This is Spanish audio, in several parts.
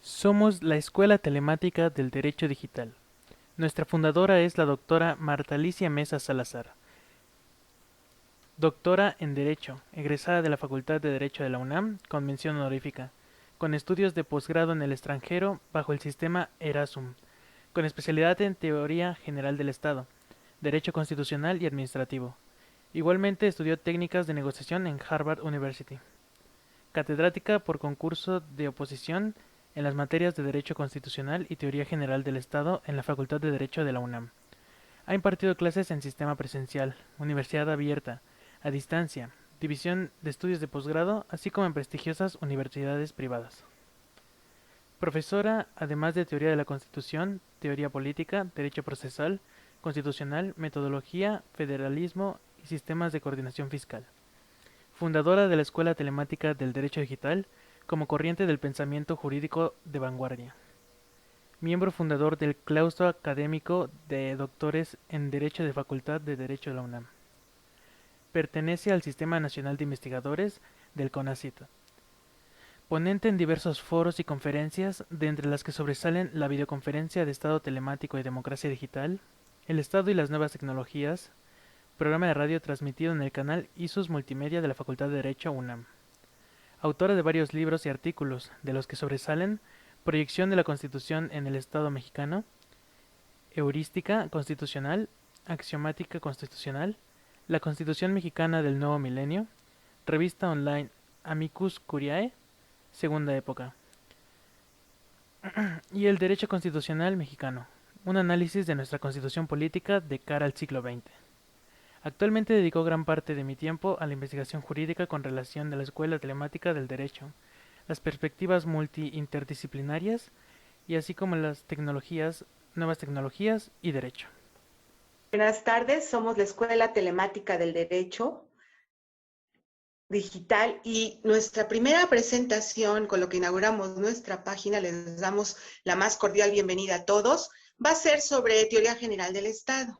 Somos la Escuela Telemática del Derecho Digital. Nuestra fundadora es la doctora Marta Alicia Mesa Salazar, doctora en Derecho, egresada de la Facultad de Derecho de la UNAM, con mención honorífica, con estudios de posgrado en el extranjero bajo el sistema Erasmus, con especialidad en Teoría General del Estado, Derecho Constitucional y Administrativo. Igualmente estudió técnicas de negociación en Harvard University. Catedrática por concurso de oposición en las materias de Derecho Constitucional y Teoría General del Estado en la Facultad de Derecho de la UNAM. Ha impartido clases en sistema presencial, universidad abierta, a distancia, división de estudios de posgrado, así como en prestigiosas universidades privadas. Profesora, además de Teoría de la Constitución, Teoría Política, Derecho Procesal, Constitucional, Metodología, Federalismo y Sistemas de Coordinación Fiscal. Fundadora de la Escuela Telemática del Derecho Digital como corriente del pensamiento jurídico de vanguardia. Miembro fundador del Claustro Académico de Doctores en Derecho de Facultad de Derecho de la UNAM. Pertenece al Sistema Nacional de Investigadores del CONACYT. Ponente en diversos foros y conferencias, de entre las que sobresalen la videoconferencia de Estado Telemático y Democracia Digital, el Estado y las nuevas tecnologías, programa de radio transmitido en el canal ISUS Multimedia de la Facultad de Derecho UNAM. Autora de varios libros y artículos, de los que sobresalen Proyección de la Constitución en el Estado mexicano, Heurística constitucional, Axiomática constitucional, La Constitución mexicana del nuevo milenio, revista online Amicus Curiae, segunda época, y El Derecho Constitucional Mexicano, un análisis de nuestra constitución política de cara al siglo XX. Actualmente dedico gran parte de mi tiempo a la investigación jurídica con relación a la Escuela Telemática del Derecho, las perspectivas multi-interdisciplinarias y así como las tecnologías, nuevas tecnologías y derecho. Buenas tardes, somos la Escuela Telemática del Derecho Digital y nuestra primera presentación con lo que inauguramos nuestra página, les damos la más cordial bienvenida a todos, va a ser sobre Teoría General del Estado.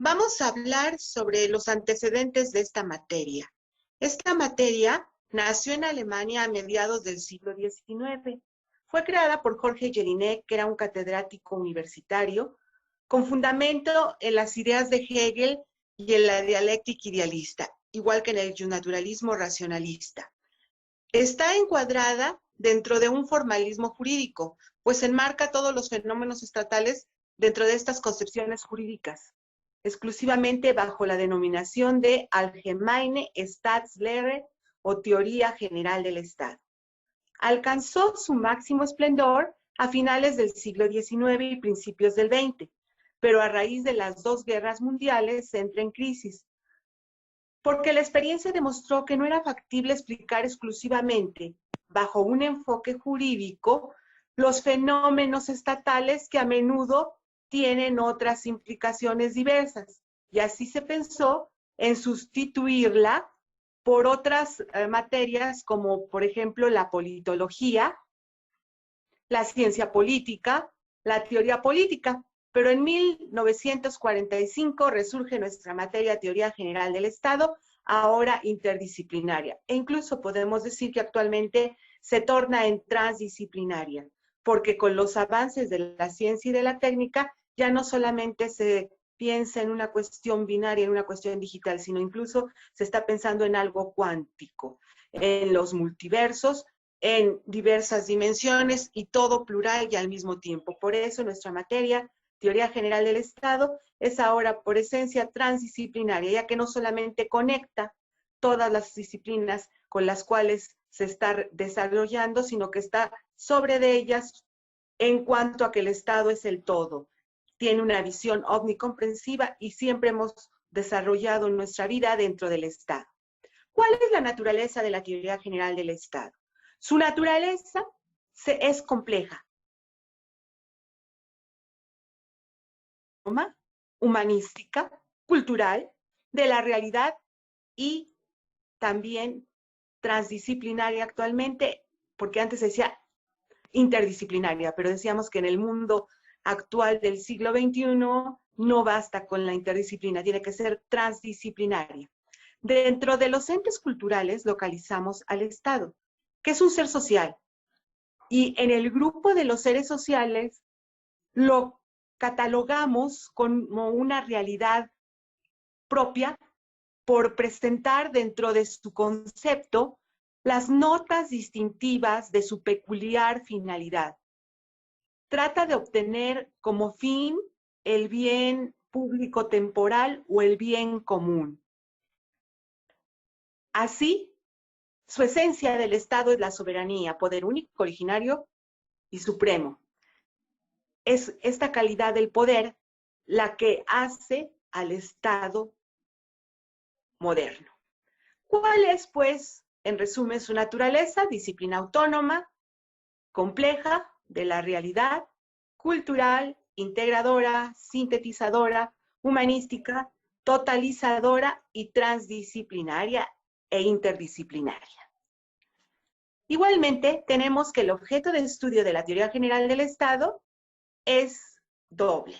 Vamos a hablar sobre los antecedentes de esta materia. Esta materia nació en Alemania a mediados del siglo XIX. Fue creada por Jorge Jelinek, que era un catedrático universitario, con fundamento en las ideas de Hegel y en la dialéctica idealista, igual que en el naturalismo racionalista. Está encuadrada dentro de un formalismo jurídico, pues enmarca todos los fenómenos estatales dentro de estas concepciones jurídicas, exclusivamente bajo la denominación de Allgemeine Staatslehre o Teoría General del Estado. Alcanzó su máximo esplendor a finales del siglo XIX y principios del XX, pero a raíz de las dos guerras mundiales entra en crisis, porque la experiencia demostró que no era factible explicar exclusivamente, bajo un enfoque jurídico, los fenómenos estatales que a menudo tienen otras implicaciones diversas. Y así se pensó en sustituirla por otras materias como, por ejemplo, la politología, la ciencia política, la teoría política. Pero en 1945 resurge nuestra materia Teoría General del Estado, ahora interdisciplinaria. E incluso podemos decir que actualmente se torna en transdisciplinaria, porque con los avances de la ciencia y de la técnica ya no solamente se piensa en una cuestión binaria, en una cuestión digital, sino incluso se está pensando en algo cuántico, en los multiversos, en diversas dimensiones y todo plural y al mismo tiempo. Por eso nuestra materia Teoría General del Estado es ahora por esencia transdisciplinaria, ya que no solamente conecta todas las disciplinas con las cuales se está desarrollando, sino que está sobre de ellas en cuanto a que el Estado es el todo. Tiene una visión omnicomprensiva y siempre hemos desarrollado nuestra vida dentro del Estado. ¿Cuál es la naturaleza de la Teoría General del Estado? Su naturaleza es compleja, humanística, cultural, de la realidad y también transdisciplinaria actualmente, porque antes decía interdisciplinaria, pero decíamos que en el mundo actual del siglo XXI no basta con la interdisciplina, tiene que ser transdisciplinaria. Dentro de los entes culturales localizamos al Estado, que es un ser social, Y en el grupo de los seres sociales lo catalogamos como una realidad propia por presentar dentro de su concepto las notas distintivas de su peculiar finalidad. Trata de obtener como fin el bien público temporal o el bien común. Así, su esencia del Estado es la soberanía, poder único, originario y supremo. Es esta calidad del poder la que hace al Estado moderno. ¿Cuál es, pues, en resumen, su naturaleza? Disciplina autónoma, compleja de la realidad, cultural, integradora, sintetizadora, humanística, totalizadora y transdisciplinaria e interdisciplinaria. Igualmente, tenemos que el objeto de estudio de la teoría general del Estado es doble.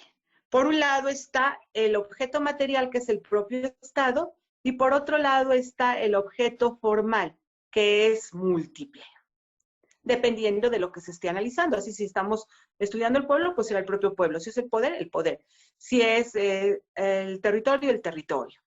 Por un lado está el objeto material, que es el propio Estado, y por otro lado está el objeto formal, que es múltiple, dependiendo de lo que se esté analizando. Así, si estamos estudiando el pueblo, pues será el propio pueblo. Si es el poder, el poder. Si es el territorio, el territorio.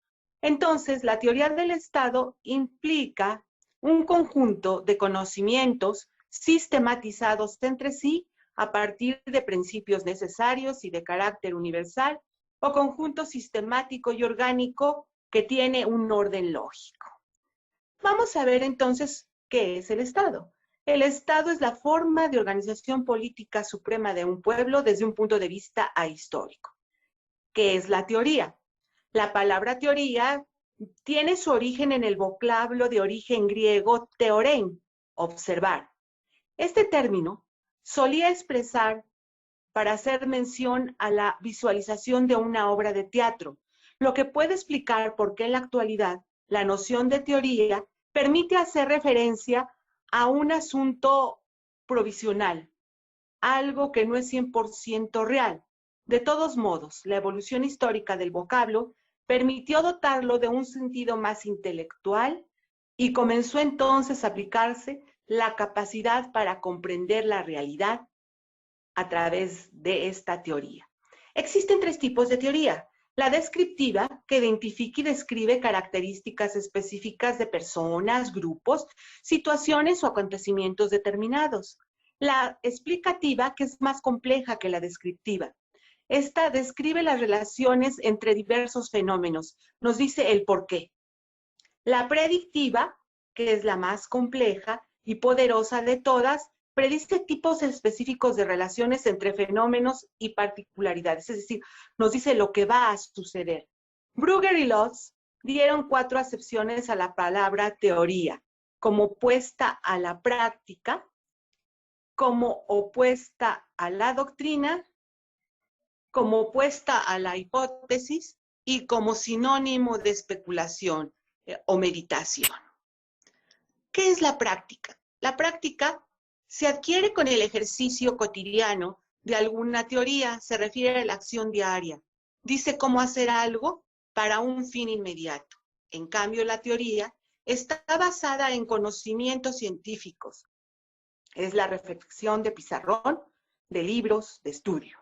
Entonces, la teoría del Estado implica un conjunto de conocimientos sistematizados entre sí a partir de principios necesarios y de carácter universal, o conjunto sistemático y orgánico que tiene un orden lógico. Vamos a ver entonces qué es el Estado. El Estado es la forma de organización política suprema de un pueblo desde un punto de vista ahistórico. ¿Qué es la teoría? La palabra teoría tiene su origen en el vocablo de origen griego teorén, observar. Este término solía expresar para hacer mención a la visualización de una obra de teatro, lo que puede explicar por qué en la actualidad la noción de teoría permite hacer referencia a un asunto provisional, algo que no es 100% real. De todos modos, la evolución histórica del vocablo permitió dotarlo de un sentido más intelectual y comenzó entonces a aplicarse la capacidad para comprender la realidad a través de esta teoría. Existen tres tipos de teoría. La descriptiva, que identifica y describe características específicas de personas, grupos, situaciones o acontecimientos determinados. La explicativa, que es más compleja que la descriptiva. Esta describe las relaciones entre diversos fenómenos, nos dice el por qué. La predictiva, que es la más compleja y poderosa de todas, predice tipos específicos de relaciones entre fenómenos y particularidades, es decir, nos dice lo que va a suceder. Brugger y Lotz dieron 4 acepciones a la palabra teoría, como opuesta a la práctica, como opuesta a la doctrina, como opuesta a la hipótesis y como sinónimo de especulación o meditación. ¿Qué es la práctica? La práctica se adquiere con el ejercicio cotidiano de alguna teoría, se refiere a la acción diaria. Dice cómo hacer algo para un fin inmediato. En cambio, la teoría está basada en conocimientos científicos. Es la reflexión de pizarrón, de libros, de estudio.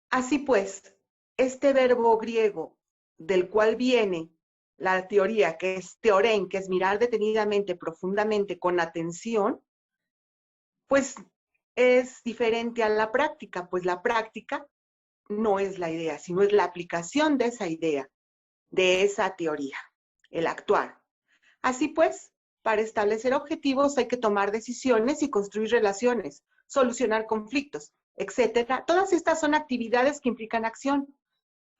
Así pues, este verbo griego del cual viene la teoría, que es teorén, que es mirar detenidamente, profundamente, con atención, pues es diferente a la práctica, pues la práctica no es la idea, sino es la aplicación de esa idea, de esa teoría, el actuar. Así pues, para establecer objetivos hay que tomar decisiones y construir relaciones, solucionar conflictos, etcétera. Todas estas son actividades que implican acción,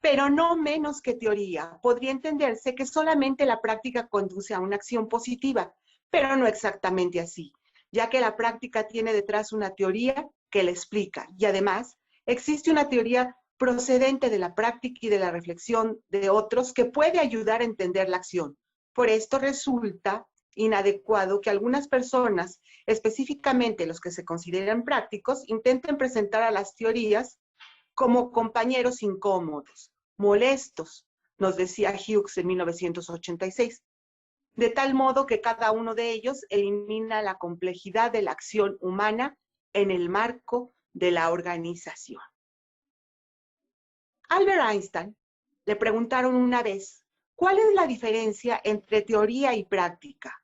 pero no menos que teoría. Podría entenderse que solamente la práctica conduce a una acción positiva, pero no exactamente así, ya que la práctica tiene detrás una teoría que la explica y además existe una teoría procedente de la práctica y de la reflexión de otros que puede ayudar a entender la acción. Por esto resulta inadecuado que algunas personas, específicamente los que se consideran prácticos, intenten presentar a las teorías como compañeros incómodos, molestos, nos decía Hughes en 1986. de tal modo que cada uno de ellos elimina la complejidad de la acción humana en el marco de la organización. Albert Einstein le preguntaron una vez, ¿cuál es la diferencia entre teoría y práctica?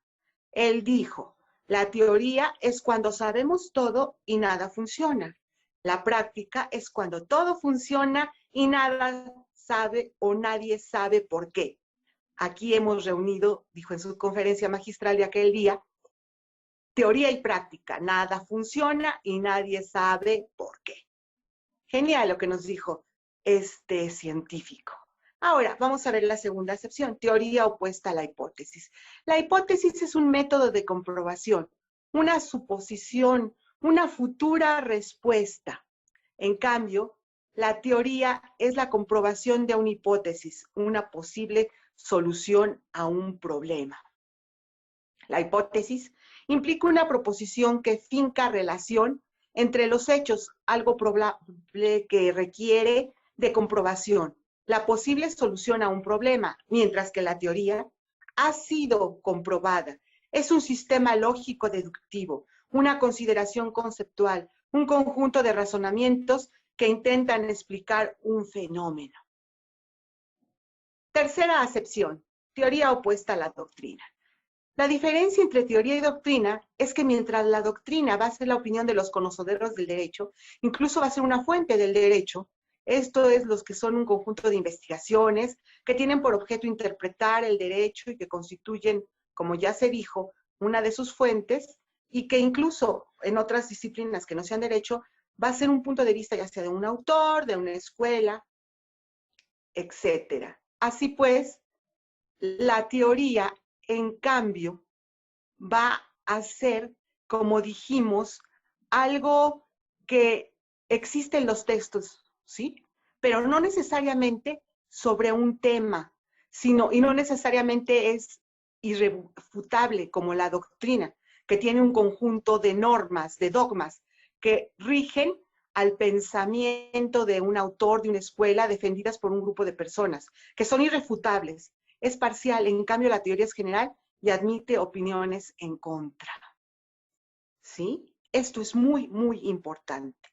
Él dijo, la teoría es cuando sabemos todo y nada funciona. La práctica es cuando todo funciona y nada sabe o nadie sabe por qué. Aquí hemos reunido, dijo en su conferencia magistral de aquel día, teoría y práctica. Nada funciona y nadie sabe por qué. Genial lo que nos dijo este científico. Ahora, vamos a ver la segunda acepción, teoría opuesta a la hipótesis. La hipótesis es un método de comprobación, una suposición, una futura respuesta. En cambio, la teoría es la comprobación de una hipótesis, una posible solución a un problema. La hipótesis implica una proposición que finca relación entre los hechos, algo probable que requiere de comprobación, la posible solución a un problema, mientras que la teoría ha sido comprobada. Es un sistema lógico deductivo, una consideración conceptual, un conjunto de razonamientos que intentan explicar un fenómeno. Tercera acepción, teoría opuesta a la doctrina. La diferencia entre teoría y doctrina es que mientras la doctrina va a ser la opinión de los conocedores del derecho, incluso va a ser una fuente del derecho, esto es los que son un conjunto de investigaciones que tienen por objeto interpretar el derecho y que constituyen, como ya se dijo, una de sus fuentes y que incluso en otras disciplinas que no sean derecho, va a ser un punto de vista ya sea de un autor, de una escuela, etcétera. Así pues, la teoría, en cambio, va a ser, como dijimos, algo que existe en los textos, ¿sí? Pero no necesariamente sobre un tema, sino, y no necesariamente es irrefutable como la doctrina, que tiene un conjunto de normas, de dogmas, que rigen al pensamiento de un autor, de una escuela, defendidas por un grupo de personas, que son irrefutables. Es parcial, en cambio la teoría es general y admite opiniones en contra. ¿Sí? Esto es muy, muy importante.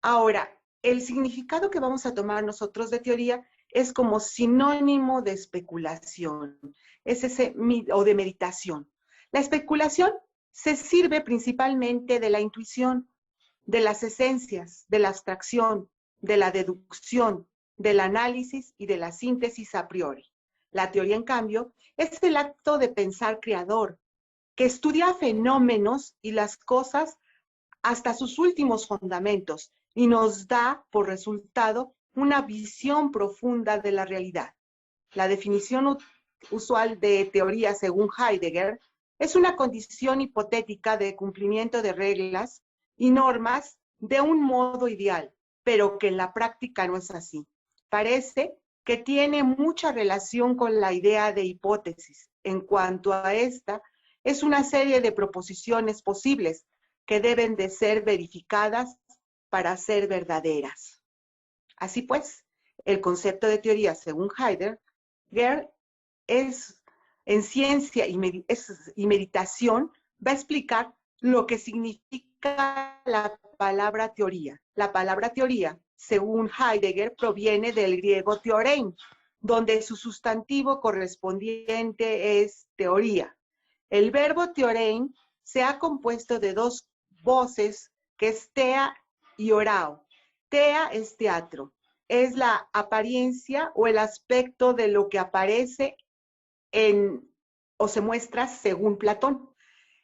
Ahora, el significado que vamos a tomar nosotros de teoría es como sinónimo de especulación, es ese, o de meditación. La especulación se sirve principalmente de la intuición, de las esencias, de la abstracción, de la deducción, del análisis y de la síntesis a priori. La teoría, en cambio, es el acto de pensar creador, que estudia fenómenos y las cosas hasta sus últimos fundamentos y nos da por resultado una visión profunda de la realidad. La definición usual de teoría, según Heidegger, es una condición hipotética de cumplimiento de reglas y normas de un modo ideal, pero que en la práctica no es así. Parece que tiene mucha relación con la idea de hipótesis. En cuanto a esta, es una serie de proposiciones posibles que deben de ser verificadas para ser verdaderas. Así pues, el concepto de teoría, según Heidegger, es en ciencia y meditación, va a explicar lo que significa la palabra teoría. La palabra teoría, según Heidegger, proviene del griego theorein, donde su sustantivo correspondiente es teoría. El verbo theorein se ha compuesto de dos voces, que es tea y orao. Tea es teatro, es la apariencia o el aspecto de lo que aparece o se muestra según Platón.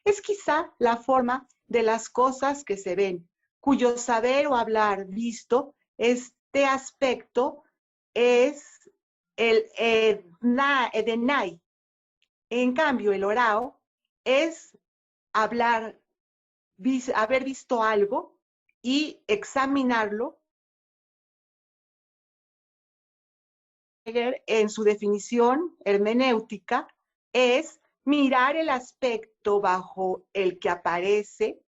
Es quizá la forma de las cosas que se ven, cuyo saber o hablar visto, este aspecto es el edenai. En cambio, el orao es hablar, haber visto algo y examinarlo. En su definición hermenéutica es mirar el aspecto bajo el que aparece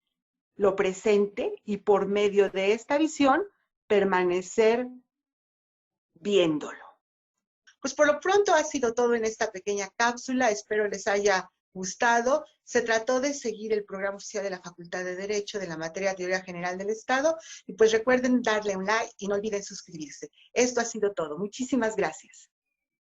lo presente y por medio de esta visión permanecer viéndolo. Pues por lo pronto ha sido todo en esta pequeña cápsula. Espero les haya gustado. Se trató de seguir el programa oficial de la Facultad de Derecho de la materia Teoría General del Estado. Y pues recuerden darle un like y no olviden suscribirse. Esto ha sido todo. Muchísimas gracias.